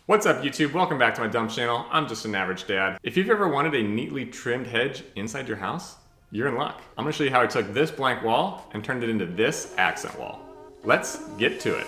What's up YouTube? Welcome back to my dumb channel. I'm just an average dad. If you've ever wanted a neatly trimmed hedge inside your house, you're in luck. I'm gonna show you how I took this blank wall and turned it into this accent wall. Let's get to it.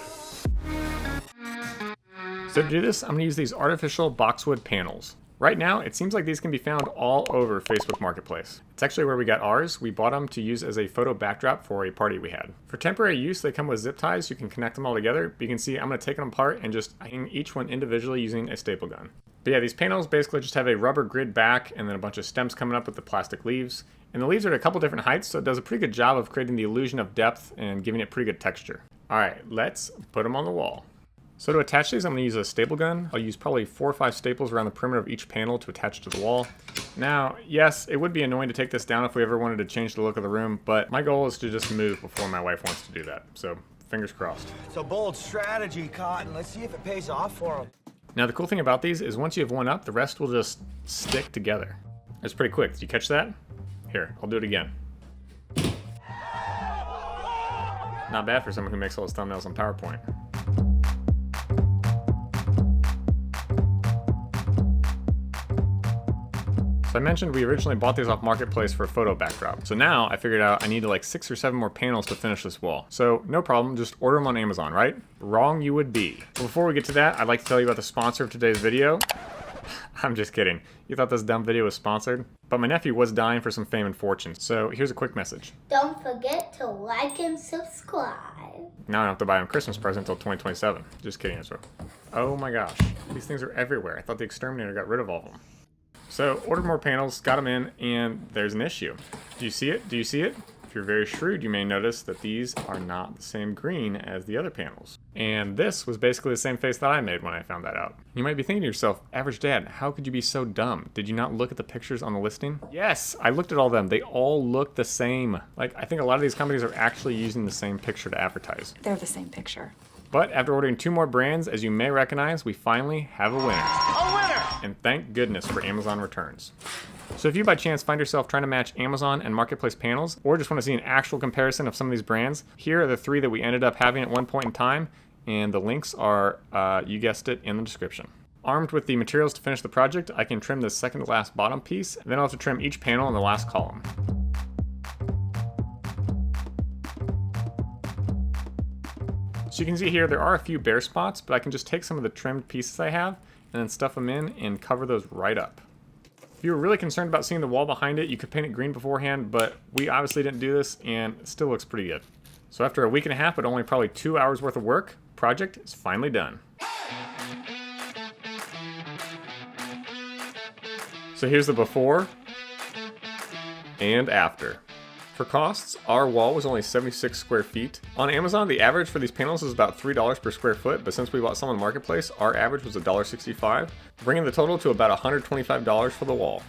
So to do this, I'm gonna use these artificial boxwood panels. Right now, it seems like these can be found all over Facebook Marketplace. It's actually where we got ours. We bought them to use as a photo backdrop for a party we had. For temporary use, they come with zip ties. You can connect them all together. But you can see I'm gonna take them apart and just hang each one individually using a staple gun. But yeah, these panels basically just have a rubber grid back and then a bunch of stems coming up with the plastic leaves. And the leaves are at a couple different heights, so it does a pretty good job of creating the illusion of depth and giving it pretty good texture. All right, let's put them on the wall. So to attach these, I'm going to use a staple gun. I'll use probably 4 or 5 staples around the perimeter of each panel to attach to the wall. Now, yes, it would be annoying to take this down if we ever wanted to change the look of the room, but my goal is to just move before my wife wants to do that. So, fingers crossed. It's a bold strategy, Cotton. Let's see if it pays off for him. Now, the cool thing about these is once you have one up, the rest will just stick together. It's pretty quick. Did you catch that? Here, I'll do it again. Not bad for someone who makes all his thumbnails on PowerPoint. So I mentioned we originally bought these off Marketplace for a photo backdrop. So now I figured out I need like 6 or 7 more panels to finish this wall. So no problem, just order them on Amazon, right? Wrong you would be. But before we get to that, I'd like to tell you about the sponsor of today's video. I'm just kidding. You thought this dumb video was sponsored? But my nephew was dying for some fame and fortune, so here's a quick message. Don't forget to like and subscribe. Now I don't have to buy him a Christmas present until 2027. Just kidding, Ezra. Oh my gosh, these things are everywhere. I thought the exterminator got rid of all of them. So, ordered more panels, got them in, and there's an issue. Do you see it? Do you see it? If you're very shrewd, you may notice that these are not the same green as the other panels. And this was basically the same face that I made when I found that out. You might be thinking to yourself, average dad, how could you be so dumb? Did you not look at the pictures on the listing? Yes, I looked at all of them. They all look the same. Like, I think a lot of these companies are actually using the same picture to advertise. They're the same picture. But after ordering 2 more brands, as you may recognize, we finally have a winner. A winner! And thank goodness for Amazon returns. So if you by chance find yourself trying to match Amazon and Marketplace panels, or just want to see an actual comparison of some of these brands, here are the 3 that we ended up having at one point in time, and the links are, you guessed it, in the description. Armed with the materials to finish the project, I can trim the second to last bottom piece, and then I'll have to trim each panel in the last column. So you can see here, there are a few bare spots, but I can just take some of the trimmed pieces I have and then stuff them in and cover those right up. If you were really concerned about seeing the wall behind it, you could paint it green beforehand, but we obviously didn't do this and it still looks pretty good. So after a week and a half, but only probably 2 hours worth of work, project is finally done. So here's the before and after. For costs, our wall was only 76 square feet. On Amazon, the average for these panels is about $3 per square foot, but since we bought some on Marketplace, our average was $1.65, bringing the total to about $125 for the wall.